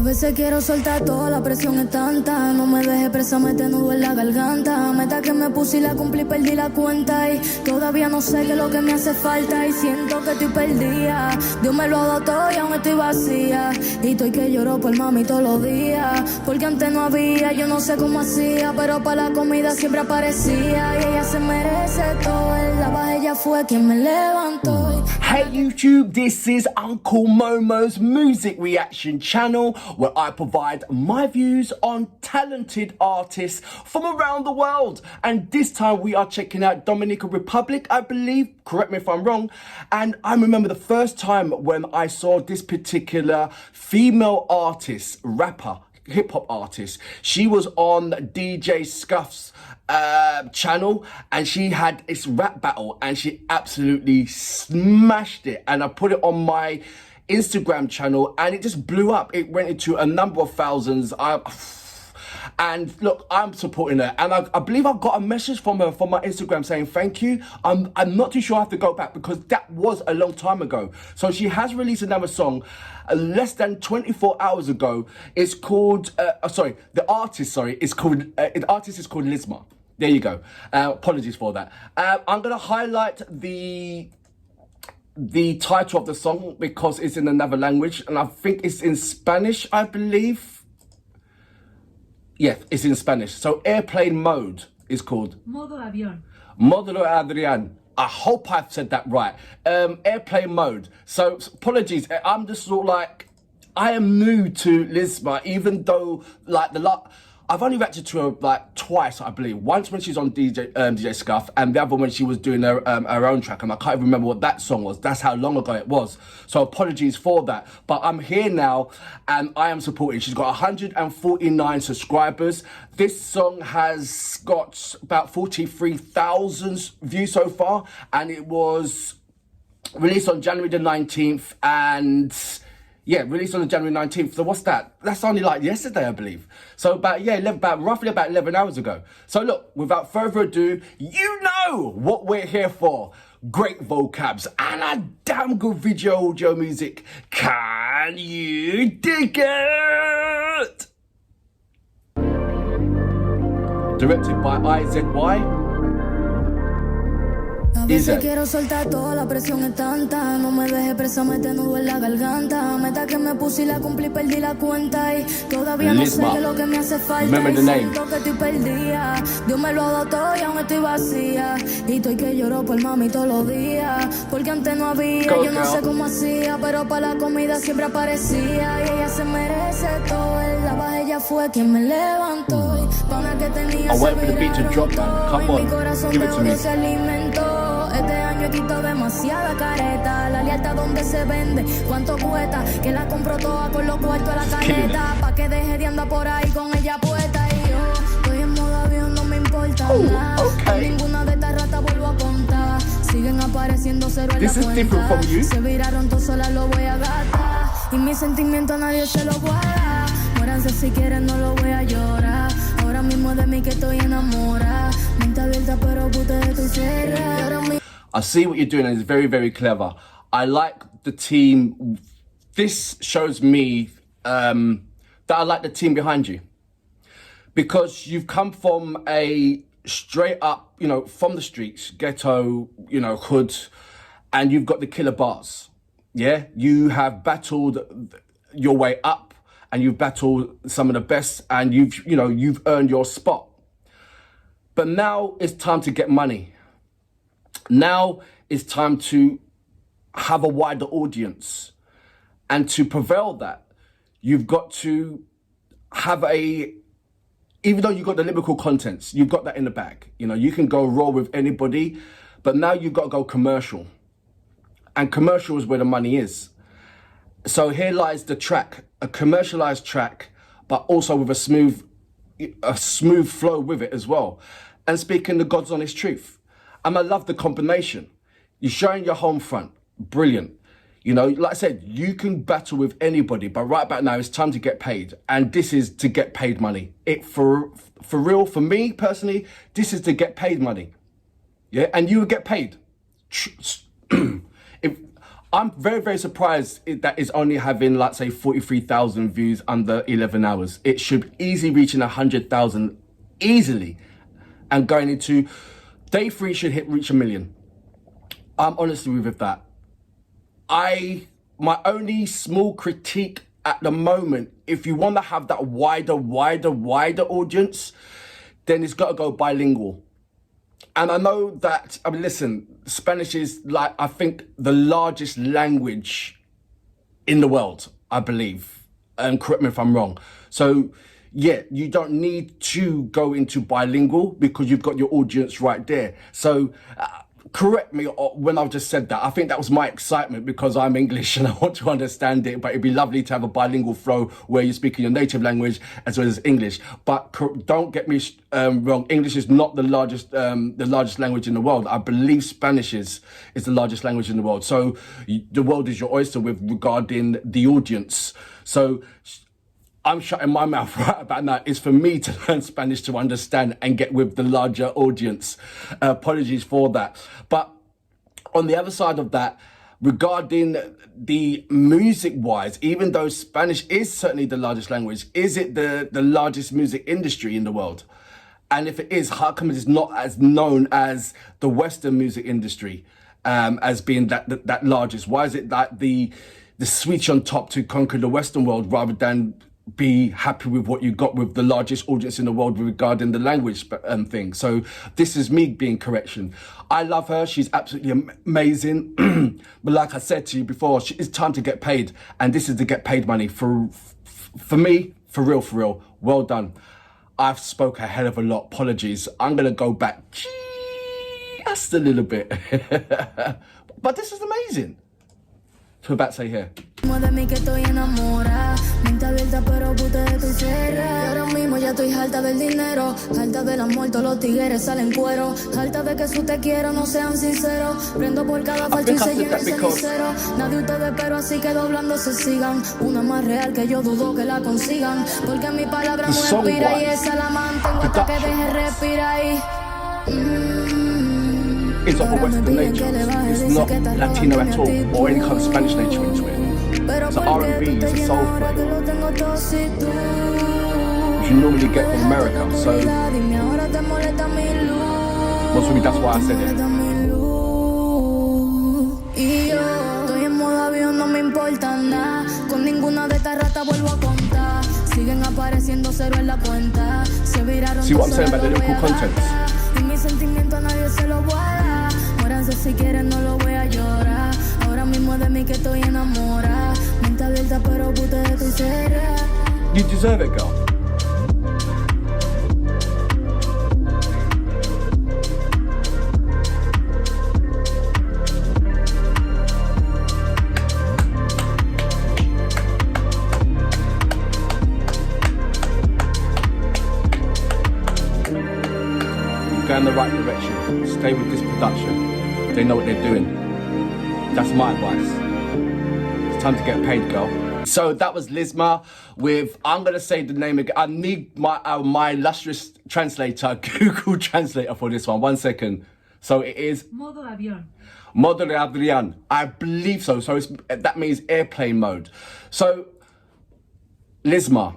veces quiero soltar toda la presión es tanta. No me dejes presa, me te nudo en la garganta. Meta que me puse y la cumplí, perdí la cuenta. Y todavía no sé qué es lo que me hace falta. Y siento que estoy perdida. Dios me lo ha dado todo y aún estoy vacía. Y estoy que lloro por mami todos los días. Porque antes no había, yo no sé cómo hacía. Pero para la comida siempre aparecía. Y ella se merece todo. En la baja ella fue quien me levantó. Hey YouTube, this is Uncle Momo's music reaction channel where I provide my views on talented artists from around the world. And this time we are checking out Dominican Republic, I believe, correct me if I'm wrong. And I remember the first time when I saw this particular female artist, rapper, hip-hop artist. She was on DJ SCUFF's channel and she had this rap battle and she absolutely smashed it, and I put it on my Instagram channel and it just blew up. It went into a number of thousands. And look, I'm supporting her, and I believe I got a message from her from my Instagram saying thank you. I'm not too sure I have to go back because that was a long time ago. So she has released another song less than 24 hours ago. It's called the artist is called LISMAR. There you go. Apologies for that. I'm gonna highlight the title of the song because it's in another language, and I think it's in Spanish, I believe. Yes, it's in Spanish. So airplane mode is called Modo Avión. Modo Avión. I hope I've said that right. Airplane mode. So apologies. I'm just sort of like, I am new to LISMAR, even though like I've only reacted to her like twice, I believe. Once when she's on DJ SCUFF, and the other when she was doing her own track, and I can't even remember what that song was. That's how long ago it was. So apologies for that. But I'm here now, and I am supporting. She's got 149 subscribers. This song has got about 43,000 views so far, and it was released on January the 19th, and yeah, released on January 19th. So what's that? That's only like yesterday, I believe. So roughly about 11 hours ago. So look, without further ado, you know what we're here for. Great vocabs and a damn good video audio music. Can you dig it? Directed by IZY. A veces quiero soltar toda la presión es tanta. No me dejes presa, me te nudo en la garganta. Meta que me puse y la cumplí, perdí la cuenta. Y todavía no sé qué es lo que me hace falta. Y siento que estoy perdida. Dios me lo ha dado todo y aún estoy vacía. Y estoy que lloro por mami todos los días. Porque antes no había, yo no sé cómo hacía. Pero para la comida siempre aparecía. Y ella se merece todo. En la baja ella fue quien me levantó. Y pana que tenía se viraron todo. Y mi corazón de odio se alimentó. Este año he quitado demasiada careta. La lealtad donde se vende, cuánto cuesta. Que la compro toda con los cuartos a la caneta. Pa' que deje de andar por ahí con ella puesta. Y yo estoy en modo avión, no me importa nada. Con ninguna de estas ratas vuelvo a contar. Siguen apareciendo cero en la cuenta. Se viraron todos, solas lo voy a gastar. Y mis sentimientos a nadie se los guarda. Muéranse si quieren, no lo voy a llorar. Ahora mismo de mí que estoy enamorada. Mente abierta pero puta estoy cerrada. I see what you're doing, and it's very, very clever. I like the team. This shows me that I like the team behind you, because you've come from a straight up, you know, from the streets, ghetto, you know, hood, and you've got the killer bars. Yeah, you have battled your way up, and you've battled some of the best, and you've earned your spot. But now it's time to get money. Now it's time to have a wider audience, and to prevail that, you've got to have even though you've got the lyrical contents, you've got that in the bag. You know, you can go raw with anybody, but now you've got to go commercial, and commercial is where the money is. So here lies the track, a commercialized track, but also with a smooth flow with it as well, and speaking the God's honest truth. And I love the combination. You're showing your home front. Brilliant. You know, like I said, you can battle with anybody, but right about now, it's time to get paid. And this is to get paid money. For real, for me personally, this is to get paid money. Yeah, and you will get paid. If I'm very, very surprised that it's only having, like, say, 43,000 views under 11 hours. It should easily reaching 100,000 easily. And going into day 3 should reach 1 million. I'm honestly with that. My only small critique at the moment, if you want to have that wider audience, then it's got to go bilingual. And I know that, I mean, listen, Spanish is, like, I think the largest language in the world, I believe. Correct me if I'm wrong. So, yeah, you don't need to go into bilingual because you've got your audience right there. So, correct me when I've just said that. I think that was my excitement because I'm English and I want to understand it, but it'd be lovely to have a bilingual flow where you're speaking your native language as well as English. But don't get me wrong, English is not the largest language in the world. I believe Spanish is the largest language in the world. So the world is your oyster with regarding the audience. So I'm shutting my mouth right about now. It's for me to learn Spanish to understand and get with the larger audience. Apologies for that. But on the other side of that, regarding the music-wise, even though Spanish is certainly the largest language, is it the largest music industry in the world? And if it is, how come it is not as known as the Western music industry as being that largest? Why is it that the switch on top to conquer the Western world rather than be happy with what you got with the largest audience in the world regarding the language thing? So this is me being correction. I love her. She's absolutely amazing. But like I said to you before, it's time to get paid. And this is to get paid money. For me, for real, well done. I've spoke a hell of a lot. Apologies. I'm going to go back just a little bit. But this is amazing. So about to say here. De mí que estoy enamorada, mente abierta pero puta estoy cerrada. Y ahora mismo ya estoy harta del dinero, harta del amor, todos los tigres salen cuero, harta de que su te quiero no sean sinceros. Prendo por cada falso y se llena el cenicero. Nadie ustedes pero así que doblando se sigan. Una más real que yo dudo que la consigan, porque mi palabra no expira y esa la mantengo hasta que deje respirar ahí. It's of a Western nature. It's not Latino at all, or any kind of Spanish nature into it. It's an R&B, it's a soul flavor, which you normally get from America. So, most probably that's why I said it. Y yo estoy en modo avión, no me importa nada. Con ninguna de estas ratas vuelvo a contar. Siguen apareciendo cero en la cuenta. Se viraron. See what I'm saying about the lyrical contents? Y mi sentimiento a nadie se lo voy a dar. Muéranse si quieren, no lo voy a llorar. Ahora mismo de mí que estoy enamorada. Mente abierta pero puta estoy cerrada. You deserve it, girl. Go in the right direction. Stay with this production. They know what they're doing. That's my advice. It's time to get paid, girl. So that was LISMAR with, I'm going to say the name again. I need my illustrious translator, Google Translator for this one. 1 second. So it is Modo Avión. Modo Avión. I believe so. So that means airplane mode. So LISMAR.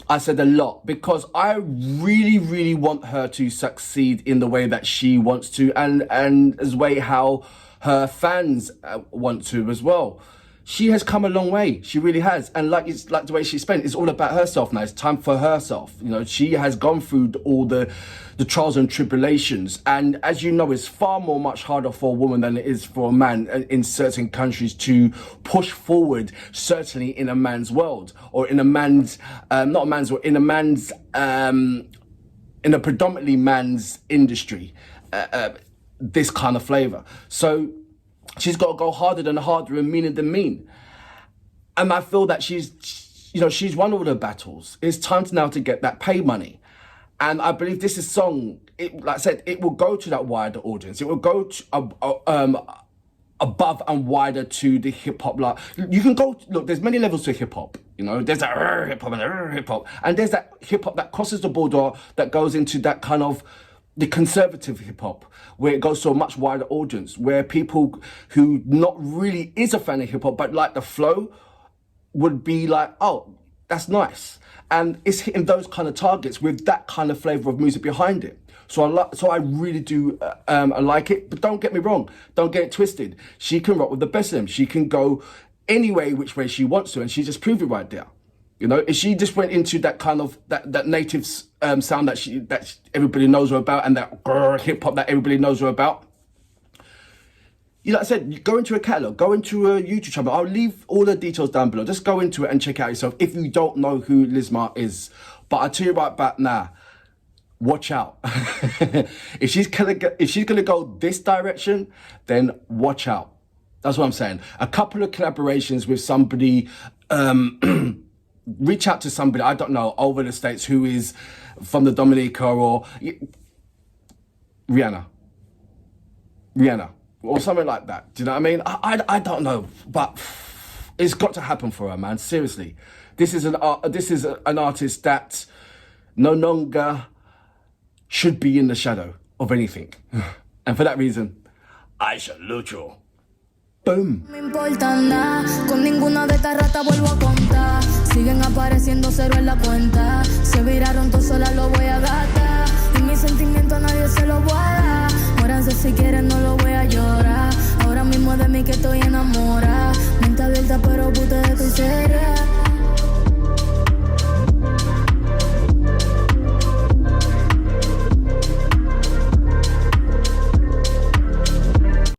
I said a lot because I really want her to succeed in the way that she wants to, and as way how her fans want to as well. She has come a long way. She really has. And like the way she spent, it's all about herself now. It's time for herself. You know, she has gone through all the trials and tribulations. And as you know, it's far much harder for a woman than it is for a man in certain countries to push forward, certainly in a man's world, or in a man's, not a man's world, in a man's, in a predominantly man's industry, this kind of flavor. So she's got to go harder and meaner than mean. And I feel that she's won all the battles. It's time now to get that pay money. And I believe this is song, like I said, it will go to that wider audience. It will go to, above and wider to the hip hop. Like, you can go, look, there's many levels to hip hop. You know, there's that hip hop and hip hop. And there's that hip hop that crosses the border that goes into that kind of the conservative hip hop, where it goes to a much wider audience, where people who not really is a fan of hip hop but like the flow would be like, oh, that's nice. And it's hitting those kind of targets with that kind of flavour of music behind it. So I really do I like it. But don't get me wrong, don't get it twisted. She can rock with the best of them. She can go any way, which way she wants to, and she just proved it right there. You know, if she just went into that kind of that native sound that everybody knows her about, and that hip hop that everybody knows her about. You know, like I said, go into a catalogue, go into a YouTube channel. I'll leave all the details down below. Just go into it and check it out yourself if you don't know who LISMAR is. But I tell you right back now, watch out. If she's gonna go this direction, then watch out. That's what I'm saying. A couple of collaborations with somebody. Reach out to somebody, I don't know, over the States who is from the Dominica or Rihanna, or something like that. Do you know what I mean? I don't know, but it's got to happen for her, man. Seriously, this is an artist that no longer should be in the shadow of anything, and for that reason, I salute you. Boom. No me importa nada, con ninguna de estas ratas vuelvo a contar. Siguen apareciendo cero en la cuenta. Se viraron todos, sola lo voy a gastar. Y mis sentimientos a nadie se los voy a dar. Muéranse si quieren, no lo voy a llorar. Ahora mismo de mí que estoy enamorada. Mente abierta pero puta de estoy seria.